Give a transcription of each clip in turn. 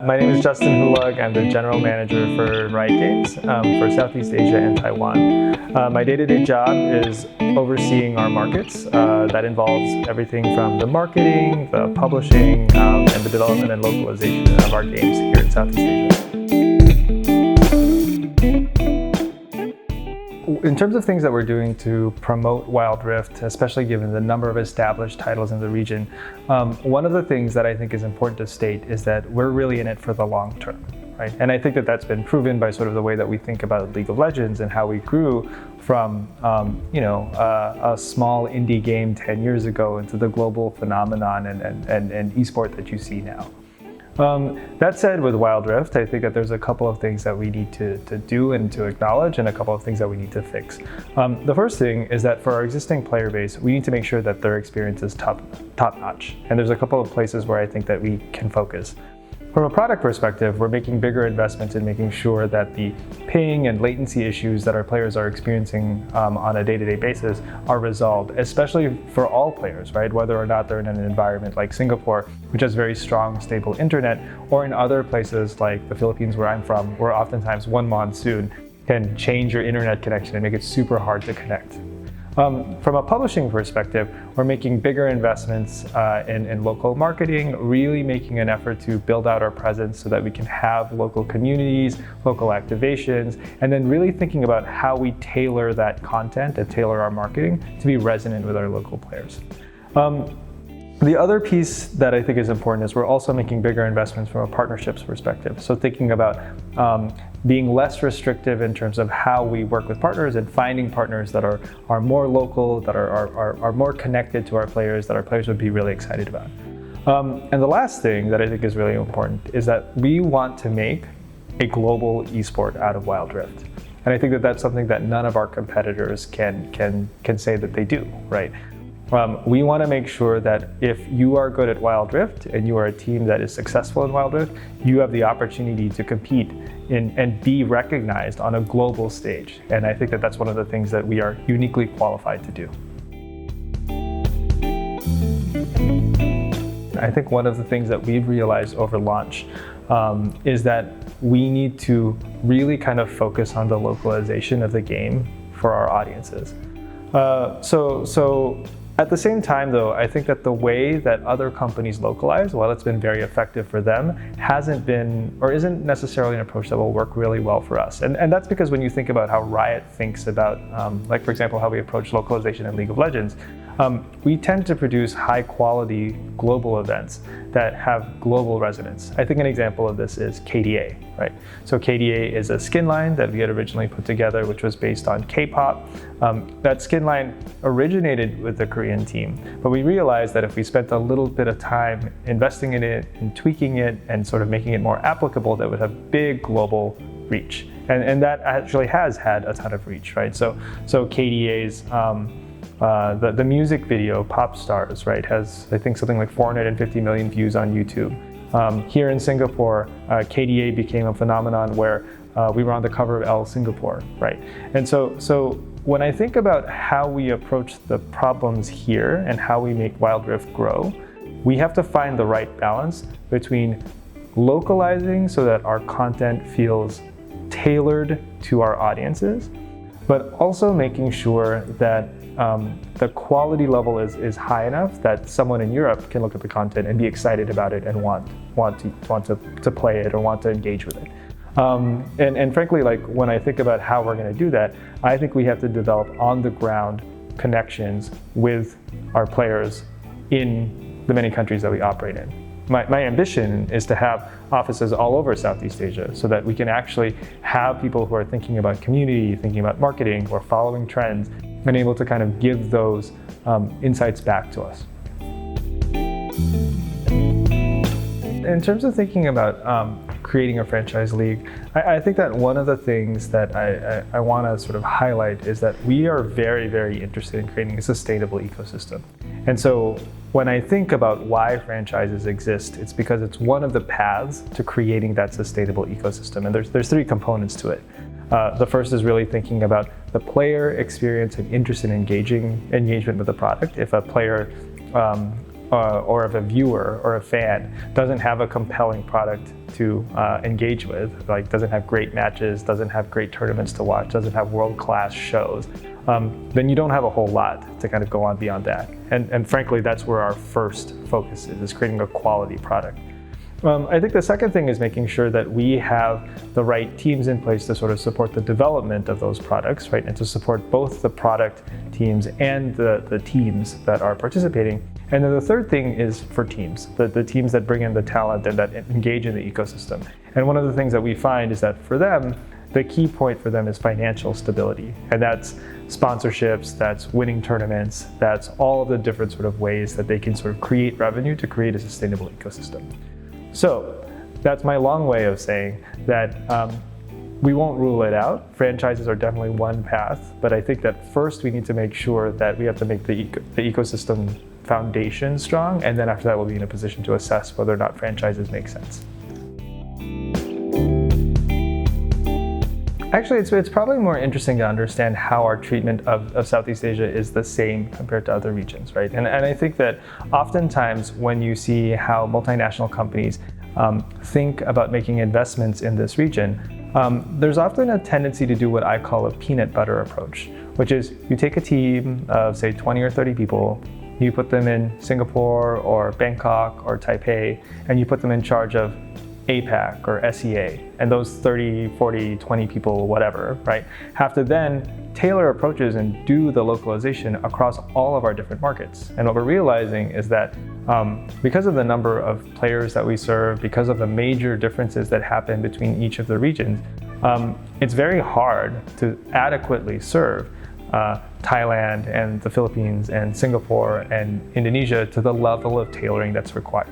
My name is Justin Hulog. I'm the General Manager for Riot Games for Southeast Asia and Taiwan. My day-to-day job is overseeing our markets. That involves everything from the marketing, the publishing, and the development and localization of our games here in Southeast Asia. In terms of things that we're doing to promote Wild Rift, especially given the number of established titles in the region, one of the things that I think is important to state is that we're really in it for the long term, right? And I think that that's been proven by sort of the way that we think about League of Legends and how we grew from, a small indie game 10 years ago into the global phenomenon and esport that you see now. That said, with Wild Rift, I think that there's a couple of things that we need to do and to acknowledge, and a couple of things that we need to fix. The first thing is that for our existing player base, we need to make sure that their experience is top-notch. And there's a couple of places where I think that we can focus. From a product perspective, we're making bigger investments in making sure that the ping and latency issues that our players are experiencing on a day-to-day basis are resolved, especially for all players, right? Whether or not they're in an environment like Singapore, which has very strong, stable internet, or in other places like the Philippines, where I'm from, where oftentimes one monsoon can change your internet connection and make it super hard to connect. From a publishing perspective, we're making bigger investments in local marketing, really making an effort to build out our presence so that we can have local communities, local activations, and then really thinking about how we tailor that content and tailor our marketing to be resonant with our local players. The other piece that I think is important is we're also making bigger investments from a partnerships perspective. So thinking about being less restrictive in terms of how we work with partners and finding partners that are more local, that are more connected to our players, that our players would be really excited about. And the last thing that I think is really important is that we want to make a global esport out of Wild Rift. And I think that that's something that none of our competitors can say that they do, right? We want to make sure that if you are good at Wild Rift and you are a team that is successful in Wild Rift, you have the opportunity to compete and be recognized on a global stage. And I think that that's one of the things that we are uniquely qualified to do. I think one of the things that we've realized over launch is that we need to really kind of focus on the localization of the game for our audiences. So at the same time, though, I think that the way that other companies localize, while it's been very effective for them, hasn't been or isn't necessarily an approach that will work really well for us. And that's because when you think about how Riot thinks about, like for example, how we approach localization in League of Legends, we tend to produce high quality global events that have global resonance. I think an example of this is KDA, right? So KDA is a skin line that we had originally put together, which was based on K-pop. That skin line originated with the Korean team, but we realized that if we spent a little bit of time investing in it and tweaking it and sort of making it more applicable, that would have big global reach. And that actually has had a ton of reach, right? So KDA's the music video, Pop Stars, right, has, I think, something like 450 million views on YouTube. Here in Singapore, KDA became a phenomenon where we were on the cover of Elle Singapore, right? And so when I think about how we approach the problems here and how we make Wild Rift grow, we have to find the right balance between localizing so that our content feels tailored to our audiences, but also making sure that the quality level is high enough that someone in Europe can look at the content and be excited about it and want to play it or want to engage with it. And frankly, like when I think about how we're going to do that, I think we have to develop on the ground connections with our players in the many countries that we operate in. My ambition is to have offices all over Southeast Asia so that we can actually have people who are thinking about community, thinking about marketing, or following trends, and able to kind of give those insights back to us. In terms of thinking about creating a franchise league, I think that one of the things that I want to sort of highlight is that we are very, very interested in creating a sustainable ecosystem. And so when I think about why franchises exist, it's because it's one of the paths to creating that sustainable ecosystem. And there's three components to it. The first is really thinking about the player experience and interest in engagement with the product. If a player or if a viewer or a fan doesn't have a compelling product to engage with, like doesn't have great matches, doesn't have great tournaments to watch, doesn't have world-class shows, then you don't have a whole lot to kind of go on beyond that. And frankly, that's where our first focus is creating a quality product. I think the second thing is making sure that we have the right teams in place to sort of support the development of those products, right? And to support both the product teams and the teams that are participating. And then the third thing is for teams, the teams that bring in the talent and that engage in the ecosystem. And one of the things that we find is that for them, the key point for them is financial stability. And that's sponsorships, that's winning tournaments, that's all of the different sort of ways that they can sort of create revenue to create a sustainable ecosystem. So that's my long way of saying that we won't rule it out. Franchises are definitely one path, but I think that first we need to make sure that we have to make the ecosystem foundation strong, and then after that we'll be in a position to assess whether or not franchises make sense. Actually, it's probably more interesting to understand how our treatment of Southeast Asia is the same compared to other regions, right? And I think that oftentimes when you see how multinational companies think about making investments in this region, there's often a tendency to do what I call a peanut butter approach, which is you take a team of say 20 or 30 people, you put them in Singapore or Bangkok or Taipei, and you put them in charge of APAC or SEA, and those 30, 40, 20 people, whatever, right, have to then tailor approaches and do the localization across all of our different markets. And what we're realizing is that because of the number of players that we serve, because of the major differences that happen between each of the regions, it's very hard to adequately serve Thailand and the Philippines and Singapore and Indonesia to the level of tailoring that's required.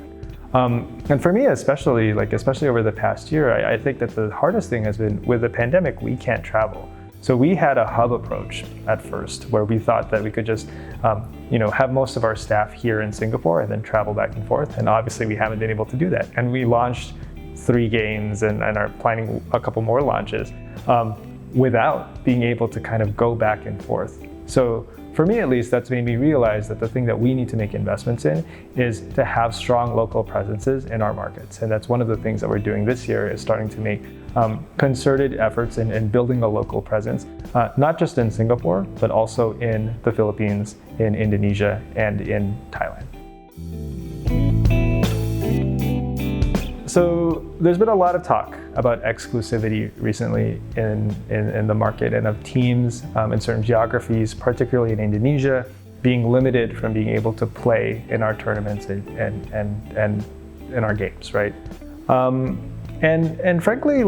And for me, especially over the past year, I think that the hardest thing has been with the pandemic, we can't travel. So we had a hub approach at first where we thought that we could just have most of our staff here in Singapore and then travel back and forth. And obviously we haven't been able to do that. And we launched 3 games and are planning a couple more launches without being able to kind of go back and forth. So for me, at least, that's made me realize that the thing that we need to make investments in is to have strong local presences in our markets. And that's one of the things that we're doing this year, is starting to make concerted efforts in building a local presence, not just in Singapore, but also in the Philippines, in Indonesia, and in Thailand. So there's been a lot of talk about exclusivity recently in the market, and of teams in certain geographies, particularly in Indonesia, being limited from being able to play in our tournaments and in our games, right? And frankly,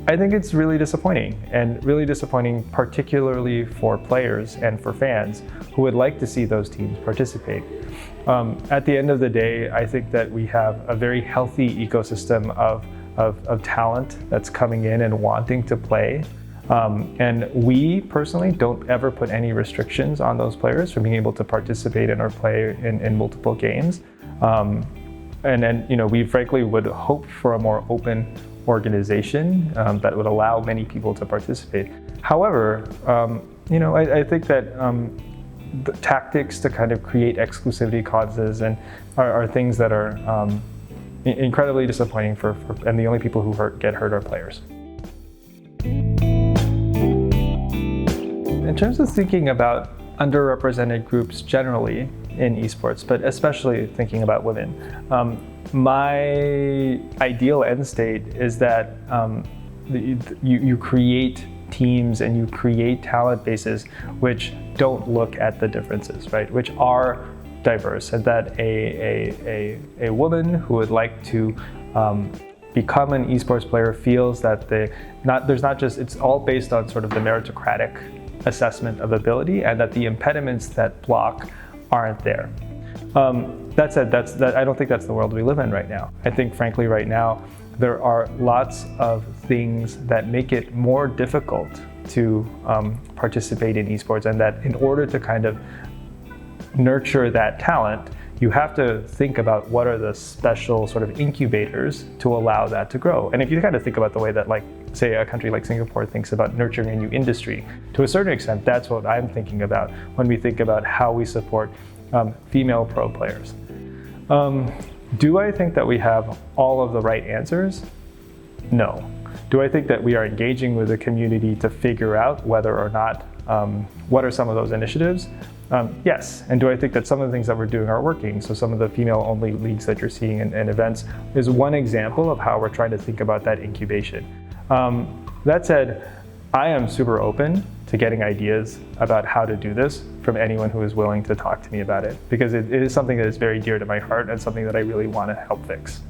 I think it's really disappointing, particularly for players and for fans who would like to see those teams participate. At the end of the day, I think that we have a very healthy ecosystem of talent that's coming in and wanting to play. And we personally don't ever put any restrictions on those players from being able to participate in or play in multiple games. And we frankly would hope for a more open organization that would allow many people to participate. However, I think that the tactics to kind of create exclusivity causes are things that are incredibly disappointing and the only people who get hurt are players. In terms of thinking about underrepresented groups generally in esports, but especially thinking about women, my ideal end state is that you create teams and you create talent bases which don't look at the differences, right? Which are diverse, and that a woman who would like to become an esports player feels that it's all based on sort of the meritocratic assessment of ability, and that the impediments that block aren't there. That said, I don't think that's the world we live in right now. I think frankly right now there are lots of things that make it more difficult to participate in esports, and that in order to kind of nurture that talent, you have to think about what are the special sort of incubators to allow that to grow. And if you kind of think about the way that, say, a country like Singapore thinks about nurturing a new industry, to a certain extent, that's what I'm thinking about when we think about how we support female pro players. Do I think that we have all of the right answers? No. Do I think that we are engaging with the community to figure out whether or not, what are some of those initiatives? Yes. And do I think that some of the things that we're doing are working? So some of the female-only leagues that you're seeing in events is one example of how we're trying to think about that incubation. That said, I am super open to getting ideas about how to do this from anyone who is willing to talk to me about it, because it is something that is very dear to my heart and something that I really want to help fix.